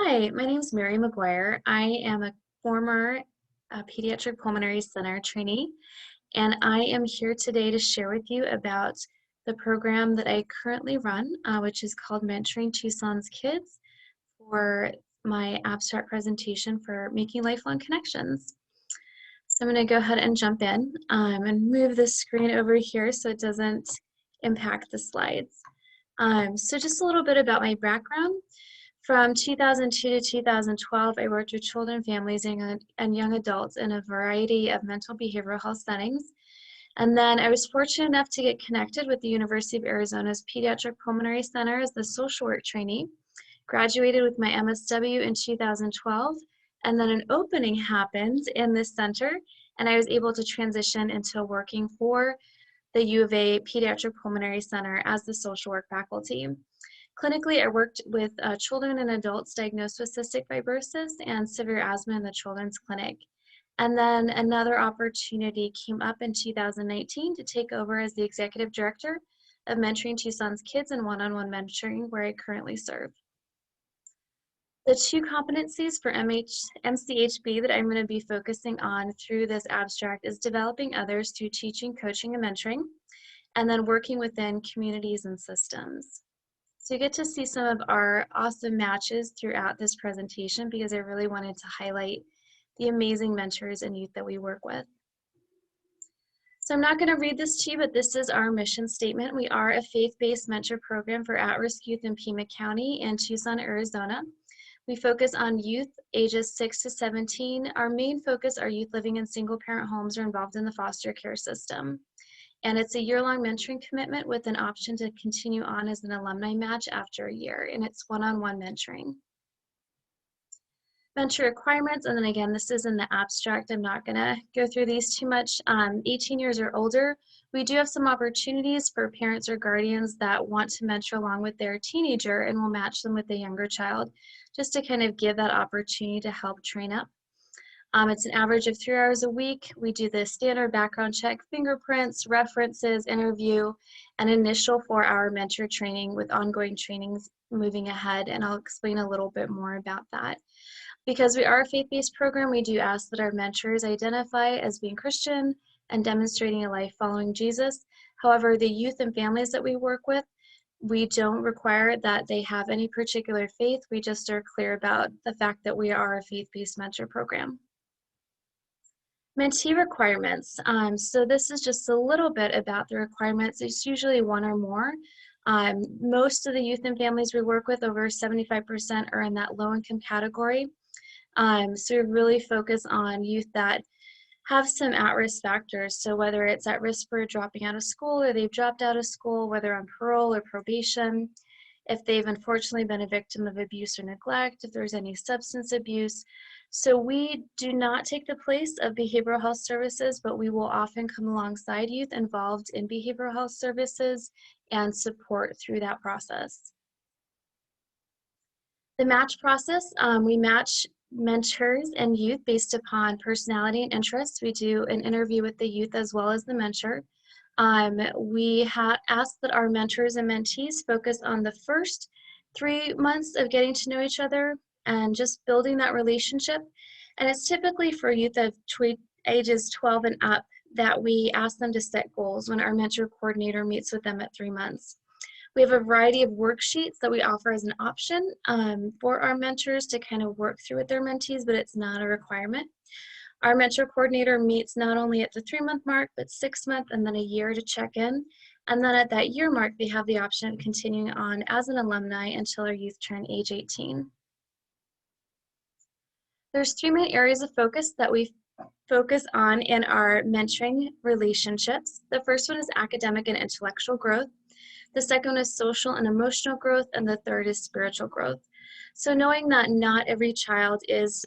Hi, my name is Mary McGuire. I am a former pediatric pulmonary center trainee, and I am here today to share with you about the program that I currently run, which is called Mentoring Tucson's Kids, for my abstract presentation for Making Lifelong Connections. So I'm going to go ahead and jump in and move the screen over here so it doesn't impact the slides. So just a little bit about my background. From 2002 to 2012, I worked with children, families, and young adults in a variety of mental behavioral health settings. And then I was fortunate enough to get connected with the University of Arizona's Pediatric Pulmonary Center as the social work trainee. Graduated with my MSW in 2012, and then an opening happened in this center, and I was able to transition into working for the U of A Pediatric Pulmonary Center as the social work faculty. Clinically, I worked with children and adults diagnosed with cystic fibrosis and severe asthma in the children's clinic. And then another opportunity came up in 2019 to take over as the executive director of Mentoring Tucson's Kids and one-on-one mentoring, where I currently serve. The two competencies for MCHB that I'm going to be focusing on through this abstract is developing others through teaching, coaching, and mentoring, and then working within communities and systems. So you get to see some of our awesome matches throughout this presentation because I really wanted to highlight the amazing mentors and youth that we work with. So I'm not going to read this to you, but this is our mission statement. We are a faith-based mentor program for at-risk youth in Pima County and Tucson, Arizona. We focus on youth ages 6 to 17. Our main focus are youth living in single-parent homes or involved in the foster care system. And it's a year-long mentoring commitment with an option to continue on as an alumni match after a year, and it's one-on-one mentoring. Mentor requirements, and then again, this is in the abstract. I'm not gonna go through these too much. 18 years or older, we do have some opportunities for parents or guardians that want to mentor along with their teenager, and we'll match them with a younger child just to kind of give that opportunity to help train up. It's an average of 3 hours a week. We do the standard background check, fingerprints, references, interview, and initial 4-hour mentor training with ongoing trainings moving ahead, and I'll explain a little bit more about that. Because we are a faith-based program, we do ask that our mentors identify as being Christian and demonstrating a life following Jesus. However, the youth and families that we work with, we don't require that they have any particular faith. We just are clear about the fact that we are a faith-based mentor program. Mentee requirements. So this is just a little bit about the requirements. It's usually one or more. Most of the youth and families we work with, over 75%, are in that low-income category. So we really focus on youth that have some at-risk factors. So whether it's at risk for dropping out of school or they've dropped out of school, whether on parole or probation, if they've unfortunately been a victim of abuse or neglect, if there's any substance abuse. So we do not take the place of behavioral health services, but we will often come alongside youth involved in behavioral health services and support through that process. The match process, we match mentors and youth based upon personality and interests. We do an interview with the youth as well as the mentor. We ask that our mentors and mentees focus on the first 3 months of getting to know each other and just building that relationship. And it's typically for youth of ages 12 and up that we ask them to set goals when our mentor coordinator meets with them at 3 months. We have a variety of worksheets that we offer as an option for our mentors to kind of work through with their mentees, but it's not a requirement. Our mentor coordinator meets not only at the 3-month mark, but 6-month and then a year to check in. And then at that year mark, they have the option of continuing on as an alumni until our youth turn age 18. There's 3 main areas of focus that we focus on in our mentoring relationships. The first one is academic and intellectual growth. The second one is social and emotional growth, and the third is spiritual growth. So knowing that not every child is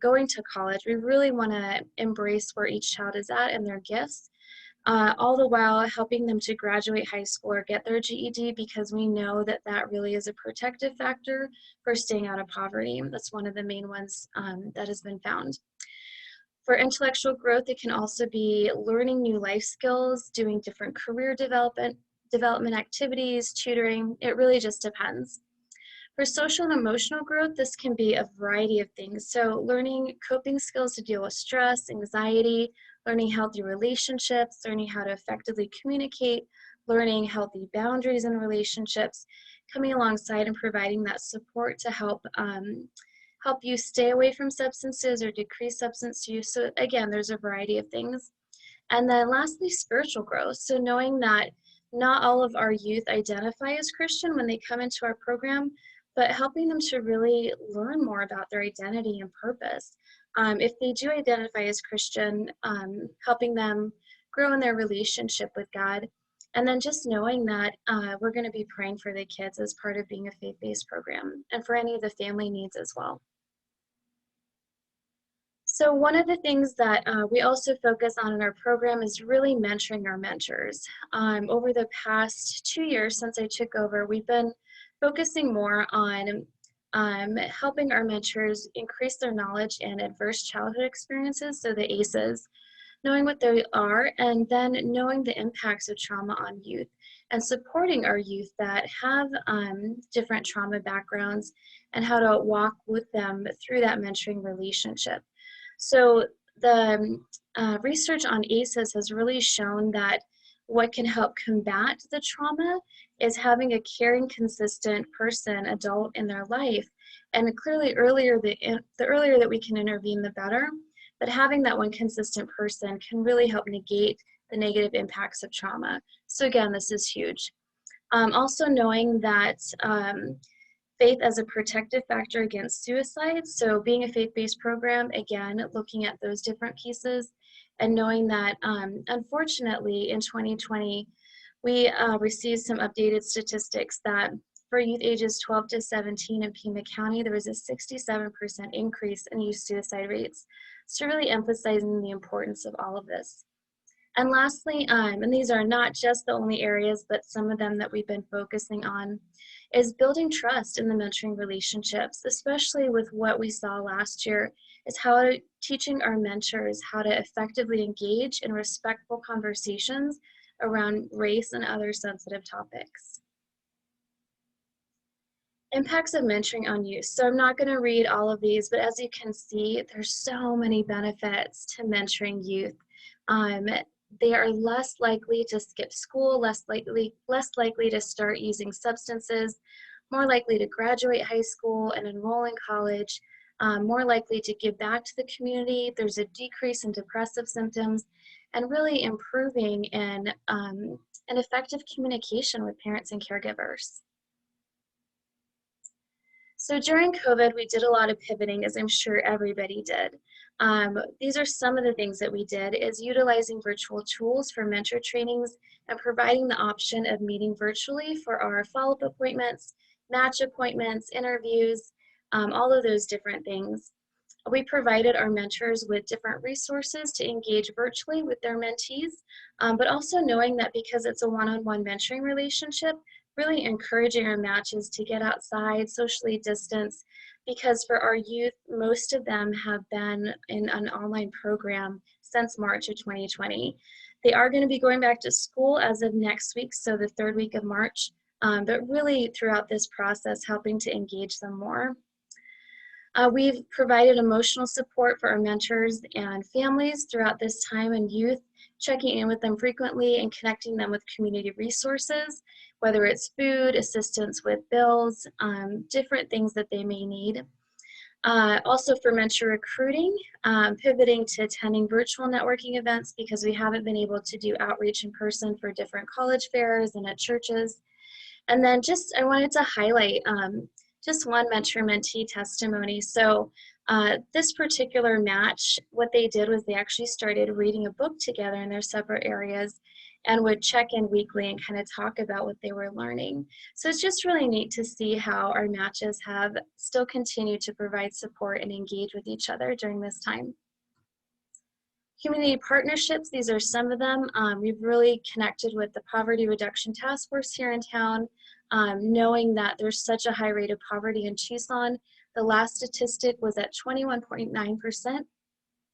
going to college, we really want to embrace where each child is at and their gifts, all the while helping them to graduate high school or get their GED, because we know that that really is a protective factor for staying out of poverty. That's one of the main ones that has been found. For intellectual growth, it can also be learning new life skills, doing different career development activities, tutoring. It really just depends. For social and emotional growth, this can be a variety of things. So learning coping skills to deal with stress, anxiety, learning healthy relationships, learning how to effectively communicate, learning healthy boundaries in relationships, coming alongside and providing that support to help you stay away from substances or decrease substance use. So again, there's a variety of things. And then lastly, spiritual growth. So knowing that not all of our youth identify as Christian when they come into our program, but helping them to really learn more about their identity and purpose. If they do identify as Christian, helping them grow in their relationship with God. And then just knowing that we're going to be praying for the kids as part of being a faith-based program and for any of the family needs as well. So one of the things that we also focus on in our program is really mentoring our mentors. Over the past 2 years since I took over, we've been focusing more on helping our mentors increase their knowledge in adverse childhood experiences, so the ACEs, knowing what they are, and then knowing the impacts of trauma on youth, and supporting our youth that have different trauma backgrounds and how to walk with them through that mentoring relationship. So the research on ACEs has really shown that what can help combat the trauma is having a caring, consistent person, adult in their life. And clearly the earlier that we can intervene, the better. But having that one consistent person can really help negate the negative impacts of trauma. So again, this is huge. Also knowing that faith as a protective factor against suicide. So being a faith-based program, again, looking at those different pieces and knowing that unfortunately in 2020, we received some updated statistics that for youth ages 12 to 17 in Pima County, there was a 67% increase in youth suicide rates. So really emphasizing the importance of all of this. And lastly, and these are not just the only areas, but some of them that we've been focusing on, is building trust in the mentoring relationships, especially with what we saw last year, is teaching our mentors how to effectively engage in respectful conversations around race and other sensitive topics. Impacts of mentoring on youth. So I'm not going to read all of these, but as you can see, there's so many benefits to mentoring youth. They are less likely to skip school, less likely to start using substances, more likely to graduate high school and enroll in college, more likely to give back to the community. There's a decrease in depressive symptoms, and really improving in an effective communication with parents and caregivers. So during COVID, we did a lot of pivoting, as I'm sure everybody did. These are some of the things that we did, is utilizing virtual tools for mentor trainings and providing the option of meeting virtually for our follow-up appointments, match appointments, interviews, all of those different things. We provided our mentors with different resources to engage virtually with their mentees, but also knowing that because it's a one-on-one mentoring relationship, really encouraging our matches to get outside, socially distance, because for our youth, most of them have been in an online program since March of 2020. They are going to be going back to school as of next week, so the 3rd week of March, but really throughout this process, helping to engage them more. We've provided emotional support for our mentors and families throughout this time, and youth, checking in with them frequently and connecting them with community resources, whether it's food, assistance with bills, different things that they may need. Also for mentor recruiting, pivoting to attending virtual networking events because we haven't been able to do outreach in person for different college fairs and at churches. And then I wanted to highlight just one mentor-mentee testimony. So this particular match, what they did was they actually started reading a book together in their separate areas and would check in weekly and kind of talk about what they were learning. So it's just really neat to see how our matches have still continued to provide support and engage with each other during this time. Community partnerships, these are some of them. We've really connected with the Poverty Reduction Task Force here in town, knowing that there's such a high rate of poverty in Tucson. The last statistic was at 21.9%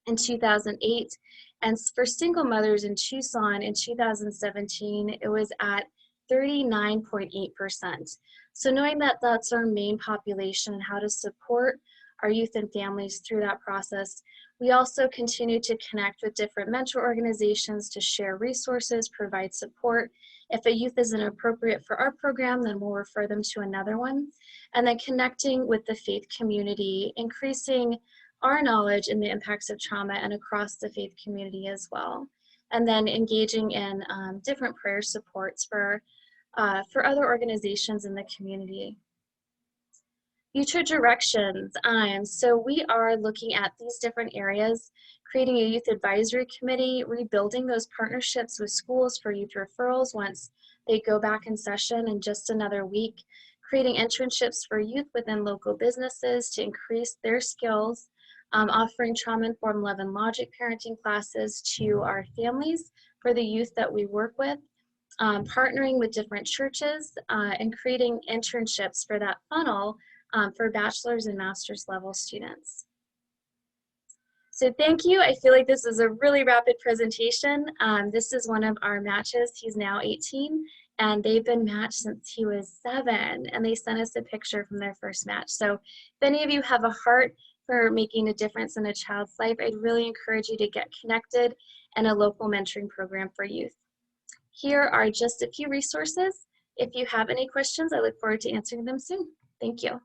in 2008. And for single mothers in Tucson in 2017, it was at 39.8%. So knowing that that's our main population and how to support our youth and families through that process, we also continue to connect with different mentor organizations to share resources, provide support. If a youth isn't appropriate for our program, then we'll refer them to another one. And then connecting with the faith community, increasing our knowledge in the impacts of trauma and across the faith community as well. And then engaging in different prayer supports for other organizations in the community. Future directions. So we are looking at these different areas, creating a youth advisory committee, rebuilding those partnerships with schools for youth referrals once they go back in session in just another week, creating internships for youth within local businesses to increase their skills, offering trauma-informed love and logic parenting classes to our families for the youth that we work with, partnering with different churches, and creating internships for that funnel for bachelor's and master's level students. So thank you. I feel like this is a really rapid presentation. This is one of our matches. He's now 18 and they've been matched since he was 7, and they sent us a picture from their first match. So if any of you have a heart for making a difference in a child's life, I'd really encourage you to get connected in a local mentoring program for youth. Here are just a few resources. If you have any questions, I look forward to answering them soon. Thank you.